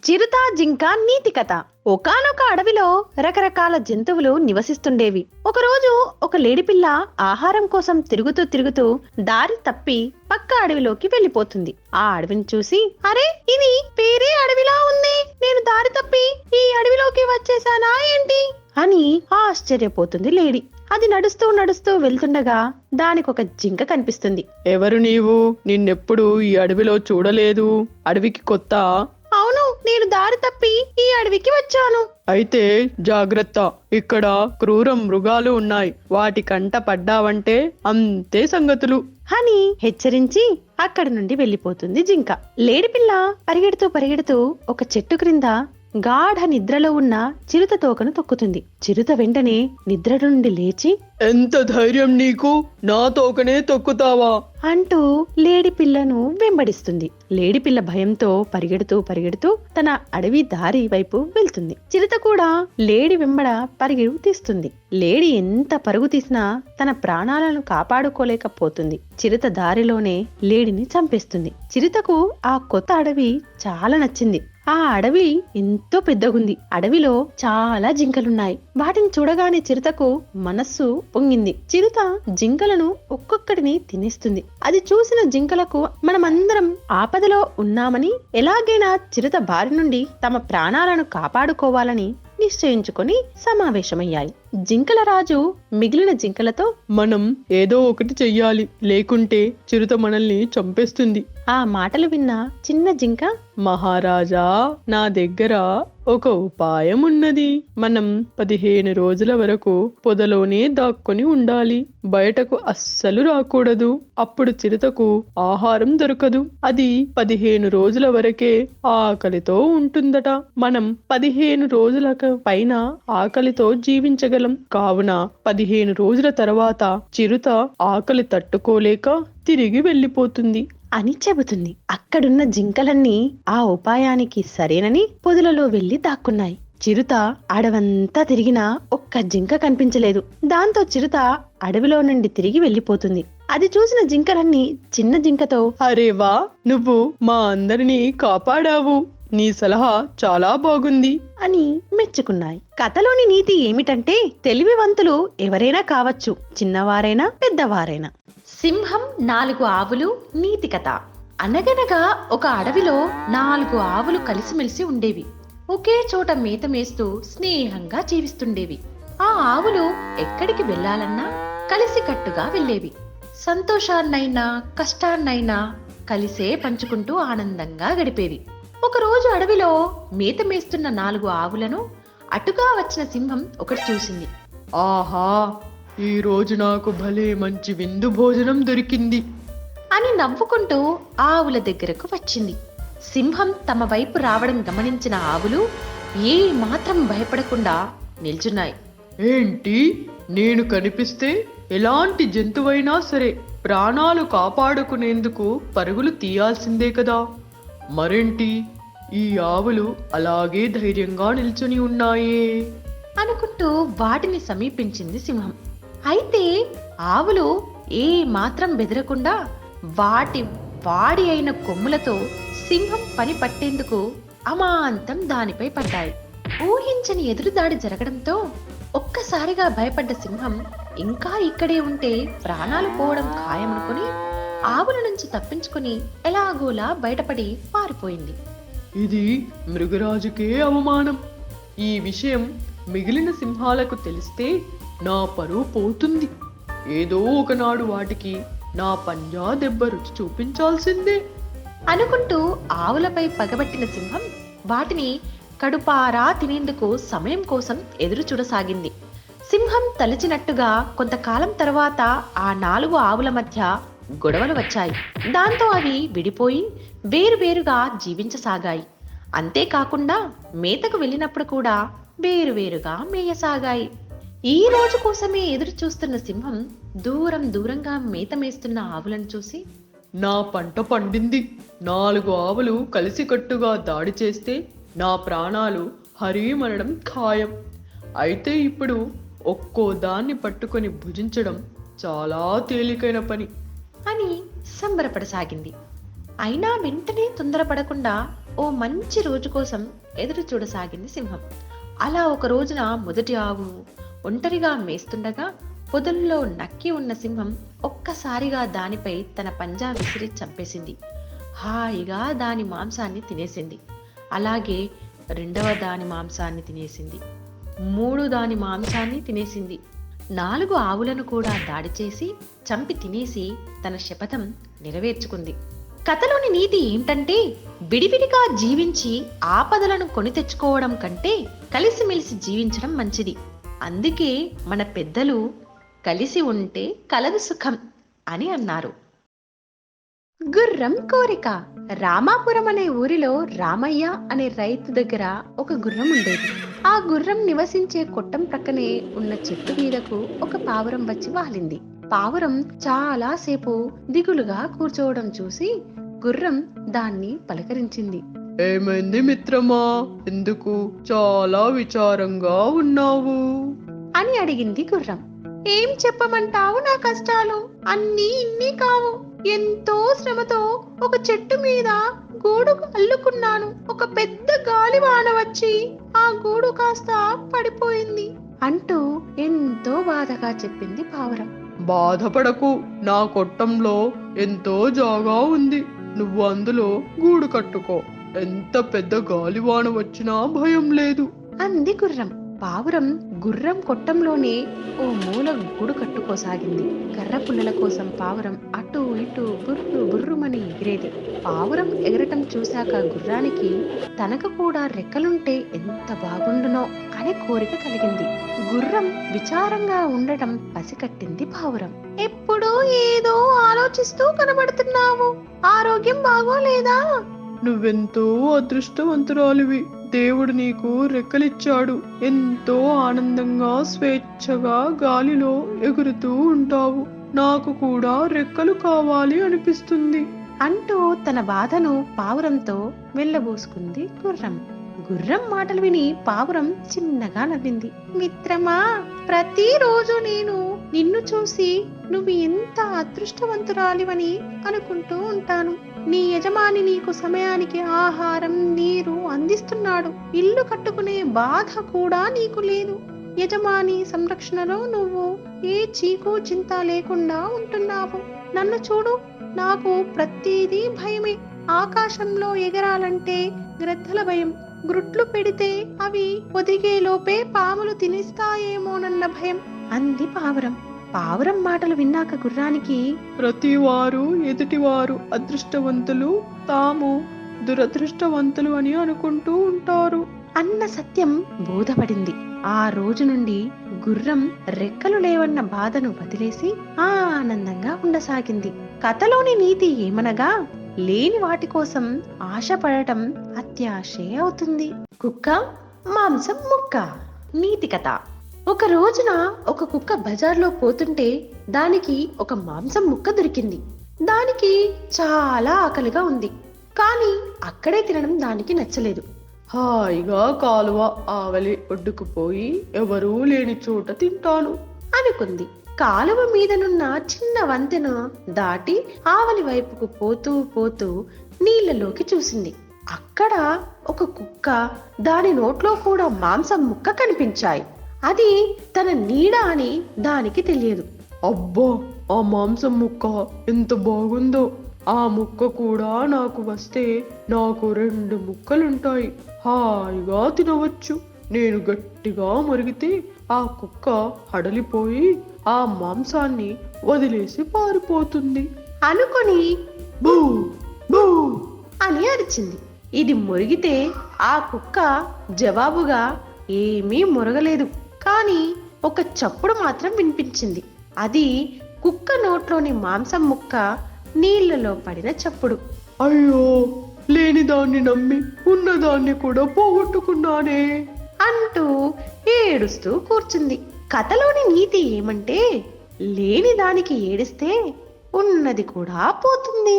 చిరుత జింక నీతి కథ. ఒకానొక అడవిలో రకరకాల జంతువులు నివసిస్తుండేవి. ఒకరోజు ఒక లేడిపిల్ల ఆహారం కోసం తిరుగుతూ తిరుగుతూ దారి తప్పి పక్క అడవిలోకి వెళ్లిపోతుంది. ఆ అడవిని చూసి, అరే, ఇది వేరే అడవిలా ఉంది, నేను దారి తప్పి ఈ అడవిలోకి వచ్చేసానా ఏంటి అని ఆశ్చర్యపోతుంది లేడి. అది నడుస్తూ నడుస్తూ వెళ్తుండగా దానికొక జింక కనిపిస్తుంది. ఎవరు నీవు? నిన్నెప్పుడు ఈ అడవిలో చూడలేదు. అడవికి కొత్త? అవును, నేను దారి తప్పి ఈ అడవికి వచ్చాను. అయితే జాగ్రత్త, ఇక్కడ క్రూర మృగాలు ఉన్నాయి, వాటి కంట పడ్డావంటే అంతే సంగతులు అని హెచ్చరించి అక్కడి నుండి వెళ్లిపోతుంది జింక. లేడిపిల్ల పరిగెడుతూ పరిగెడుతూ ఒక చెట్టు క్రింద గాఢ నిద్రలో ఉన్న చిరుత తోకను తొక్కుతుంది. చిరుత వెంటనే నిద్ర నుండి లేచి, ఎంత ధైర్యం నీకు, నా తోకనే తొక్కుతావా అంటూ లేడిపిల్లను వెంబడిస్తుంది. లేడిపిల్ల భయంతో పరిగెడుతూ పరిగెడుతూ తన అడవి దారి వైపు వెళ్తుంది. చిరుత కూడా లేడి వెంబడ పరిగెడు తీస్తుంది. లేడి ఎంత పరుగు తీసినా తన ప్రాణాలను కాపాడుకోలేకపోతుంది. చిరుత దారిలోనే లేడిని చంపేస్తుంది. చిరుతకు ఆ కొత్త అడవి చాలా నచ్చింది. ఆ అడవి ఎంతో పెద్దగుంది. అడవిలో చాలా జింకలున్నాయి. వాటిని చూడగానే చిరుతకు మనస్సు పొంగింది. చిరుత జింకలను ఒక్కొక్కటిని తినేస్తుంది. అది చూసిన జింకలకు మనమందరం ఆపదలో ఉన్నామని, ఎలాగైనా చిరుత బారి నుండి తమ ప్రాణాలను కాపాడుకోవాలని నిశ్చయించుకొని సమావేశమయ్యాయి. జింకల రాజు మిగిలిన జింకలతో, మనం ఏదో ఒకటి చెయ్యాలి, లేకుంటే చిరుత మనల్ని చంపేస్తుంది. ఆ మాటలు విన్న చిన్న జింక, మహారాజా, నా దగ్గర ఒక ఉపాయం ఉన్నది. మనం 15 రోజుల వరకు పొదలోనే దాక్కుని ఉండాలి. బయటకు అస్సలు రాకూడదు. అప్పుడు చిరుతకు ఆహారం దొరకదు. అది 15 రోజుల వరకే ఆకలితో ఉంటుందట. మనం 15 రోజులకు పైన ఆకలితో జీవించగలం. కావున 15 రోజుల తర్వాత చిరుత ఆకలి తట్టుకోలేక తిరిగి వెళ్లిపోతుంది అని చెబుతుంది. అక్కడున్న జింకలన్నీ ఆ ఉపాయానికి సరేనని పొదలలో వెళ్లి దాక్కున్నాయి. చిరుత అడవంతా తిరిగినా ఒక్క జింక కనిపించలేదు. దాంతో చిరుత అడవిలో నుండి తిరిగి వెళ్లిపోతుంది. అది చూసిన జింకలన్నీ చిన్న జింకతో, అరే వా, నువ్వు మా అందరినీ కాపాడావు. నీ సలహా చాలా బాగుంది అని మెచ్చుకున్నాయి. కథలోని నీతి ఏమిటంటే, తెలివివంతులు ఎవరైనా కావచ్చు, చిన్నవారైనా పెద్దవారైనా. సింహం 4 ఆవులు నీతి కథ. అనగనగా ఒక అడవిలో 4 ఆవులు కలిసిమెలిసి ఉండేవి. ఒకే చోట మేత మేస్తూ స్నేహంగా జీవిస్తుండేవి. ఆ ఆవులు ఎక్కడికి వెళ్లాలన్నా కలిసికట్టుగా వెళ్లేవి. సంతోషాన్నైనా కష్టాన్నైనా కలిసే పంచుకుంటూ ఆనందంగా గడిపేవి. ఒకరోజు అడవిలో మేత మేస్తున్న 4 ఆవులను అటుగా వచ్చిన సింహం ఒకటి చూసింది. ఆహా, ఈ రోజు నాకు భలే మంచి విందు భోజనం దొరికింది అని నవ్వుకుంటూ ఆవుల దగ్గరకు వచ్చింది. సింహం తమ వైపు రావడం గమనించిన ఆవులు ఏ మాత్రం భయపడకుండా నిల్చున్నాయి. ఏంటి, నేను కనిపిస్తే ఎలాంటి జంతువైనా సరే ప్రాణాలు కాపాడుకునేందుకు పరుగులు తీయాల్సిందే కదా? మరేంటి, ఈ ఆవులు అలాగే ధైర్యంగా నిల్చుని ఉన్నాయే అనుకుంటూ వాటిని సమీపించింది సింహం. అయితే ఆవులు ఏ మాత్రం బెదరకుండా వాడి అయిన కొమ్ములతో సింహం పని పట్టేందుకు అమాంతం దానిపై పడ్డాయి. ఊహించని ఎదురుదాడి జరగడంతో ఒక్కసారిగా భయపడ్డ సింహం ఇంకా ఇక్కడే ఉంటే ప్రాణాలు పోవడం ఖాయమనుకుని ఆవుల నుంచి తప్పించుకుని ఎలాగోలా బయటపడి పారిపోయింది. ఇది మృగరాజుకే అవమానం. ఈ విషయం మిగిలిన సింహాలకు తెలిస్తే నా పరువు పోతుంది. ఏదో ఒకనాడు వాటికి నా పంజా దెబ్బ రుచి చూపించాల్సిందే అనుకుంటూ ఆవులపై పగబట్టిన సింహం వాటిని కడుపారా తినేందుకు సమయం కోసం ఎదురు చూడసాగింది. సింహం తలచినట్టుగా కొంతకాలం తర్వాత ఆ 4 ఆవుల మధ్య గొడవలు వచ్చాయి. దాంతో అవి విడిపోయి వేరువేరుగా జీవించసాగాయి. అంతేకాకుండా మేతకు వెళ్ళినప్పుడు కూడా వేరువేరుగా మేయసాగాయి. ఈ రోజు కోసమే ఎదురు చూస్తున్న సింహం దూరంగా మేత మేస్తున్న ఆవులను చూసి, నా పంట పండింది. 4 ఆవులు కలిసికట్టుగా దాడి చేస్తే నా ప్రాణాలు హరీమనడం ఖాయం. అయితే ఇప్పుడు ఒక్కో దాన్ని పట్టుకొని భుజించడం చాలా తేలికైన పని అని సంబరపడసాగింది. అయినా వెంటనే తొందరపడకుండా ఓ మంచి రోజు కోసం ఎదురు చూడసాగింది సింహం. అలా ఒక రోజున మొదటి ఆవు ఒంటరిగా మేస్తుండగా పొదల్లో నక్కి ఉన్న సింహం ఒక్కసారిగా దానిపై తన పంజా విసిరి చంపేసింది. హాయిగా దాని మాంసాన్ని తినేసింది. అలాగే రెండవ దాని మాంసాన్ని తినేసింది. 3 దాని మాంసాన్ని తినేసింది. 4 ఆవులను కూడా దాడి చేసి చంపి తినేసి తన శపథం నెరవేర్చుకుంది. కథలోని నీతి ఏంటంటే, విడివిడిగా జీవించి ఆపదలను కొని తెచ్చుకోవడం కంటే కలిసిమెలిసి జీవించడం మంచిది. అందుకే మన పెద్దలు కలిసి ఉంటే కలదు సుఖం అని అన్నారు. గుర్రం కోరిక. రామాపురం అనే ఊరిలో రామయ్య అనే రైతు దగ్గర ఒక గుర్రం ఉండేది. ఆ గుర్రం నివసించే కొట్టం ప్రక్కనే ఉన్న చెట్టు మీదకు ఒక పావురం వచ్చి వాలింది. పావురం చాలా సేపు దిగులుగా కూర్చోవడం చూసి గుర్రం దాన్ని పలకరించింది. ఏమైంది మిత్రమా, ఎందుకు చాలా విచారంగా ఉన్నావు అని అడిగింది గుర్రం. ఏం చెప్పమంటావు నా కష్టాలు, అన్నీ ఇన్ని కావు. ఎంతో శ్రమతో ఒక చెట్టు మీద గూడు అల్లుకున్నాను. ఒక పెద్ద గాలివాన వచ్చి ఆ గూడు కాస్త పడిపోయింది అంటూ ఎంతో బాధగా చెప్పింది పావురం. బాధపడకు, నా కొట్టంలో ఎంతో జాగా ఉంది. నువ్వు అందులో గూడు కట్టుకో. ఎంత పెద్ద గాలివాన వచ్చినా భయం లేదు అంది గుర్రం. పావురం గుర్రం కొట్టంలోనే ఓ మూల గూడు కట్టుకోసాగింది. కర్ర పుల్లల కోసం పావురం అటు ఇటు బుర్రు బుర్రుమని ఎగిరేది. పావురం ఎగరటం చూశాక గుర్రానికి తనకు కూడా రెక్కలుంటే ఎంత బాగుండునో అనే కోరిక కలిగింది. గుర్రం విచారంగా ఉండటం పసికట్టింది పావురం. ఎప్పుడూ ఏదో ఆలోచిస్తూ కనబడుతున్నావు, ఆరోగ్యం బాగోలేదా? నువ్వెంతో అదృష్టవంతురాలివి. దేవుడు నీకు రెక్కలిచ్చాడు. ఎంతో ఆనందంగా స్వేచ్ఛగా గాలిలో ఎగురుతూ ఉంటావు. నాకు కూడా రెక్కలు కావాలి అనిపిస్తుంది అంటూ తన బాధను పావురంతో వెళ్ళబోసుకుంది గుర్రం. గుర్రం మాటలు విని పావురం చిన్నగా నవ్వింది. మిత్రమా, ప్రతిరోజు నేను నిన్ను చూసి నువ్వు ఎంత అదృష్టవంతురాలివని అనుకుంటూ ఉంటాను. నీ యజమాని నీకు సమయానికి ఆహారం, నీరు అందిస్తున్నాడు. ఇల్లు కట్టుకునే బాధ కూడా నీకు లేదు. యజమాని సంరక్షణలో నువ్వు ఏ చీకు చింత లేకుండా ఉంటున్నావు. నన్ను చూడు, నాకు ప్రతిదీ భయమే. ఆకాశంలో ఎగరాలంటే గ్రద్దల భయం. గ్రుట్లు పెడితే అవి ఒదిగే లోపే పాములు తినేస్తాయేమోనన్న భయం అంది పావురం. పావురం మాటలు విన్నాక గుర్రానికి ప్రతి వారు ఎదుటివారు అదృష్టవంతులు, తాము దురదృష్టవంతులు అని అనుకుంటూ ఉంటారు అన్న సత్యం బోధపడింది. ఆ రోజు నుండి గుర్రం రెక్కలు లేవన్న బాధను వదిలేసి ఆనందంగా ఉండసాగింది. కథలోని నీతి ఏమనగా, లేని వాటి కోసం ఆశపడటం అత్యాశే అవుతుంది. కుక్క మాంసం ముక్క. నీతి కథ. ఒక రోజున ఒక కుక్క బజార్లో పోతుంటే దానికి ఒక మాంసం ముక్క దొరికింది. దానికి చాలా ఆకలిగా ఉంది, కానీ అక్కడే తినడం దానికి నచ్చలేదు. హాయిగా కాలువ ఆవలి ఒడ్డుకుపోయి ఎవరూ లేని చోట తింటాను అనుకుంది. కాలువ మీదనున్న చిన్న వంతెన దాటి ఆవలి వైపుకు పోతూ పోతూ నీళ్లలోకి చూసింది. అక్కడ ఒక కుక్క, దాని నోట్లో కూడా మాంసం ముక్క కనిపించాయి. అది తన నీడ అని దానికి తెలియదు. అబ్బా, ఆ మాంసం ముక్క ఎంత బాగుందో. ఆ ముక్క కూడా నాకు వస్తే నాకు 2 ముక్కలుంటాయి. హాయిగా తినవచ్చు. నేను గట్టిగా మురిగితే ఆ కుక్క హడలిపోయి ఆ మాంసాన్ని వదిలేసి పారిపోతుంది అనుకొని బూ బూ అని అరిచింది. ఇది మురిగితే ఆ కుక్క జవాబుగా ఏమీ మురగలేదు, కానీ ఒక చప్పుడు మాత్రం వినిపించింది. అది కుక్క నోట్లోని మాంసం ముక్క నీళ్లలో పడిన చప్పుడు. అయ్యో, లేని దాన్ని నమ్మి ఉన్నదాన్ని కూడా పోగొట్టుకున్నానే అంటూ ఏడుస్తూ కూర్చుంది. కథలోని నీతి ఏమంటే, లేని దానికి ఏడిస్తే ఉన్నది కూడా పోతుంది.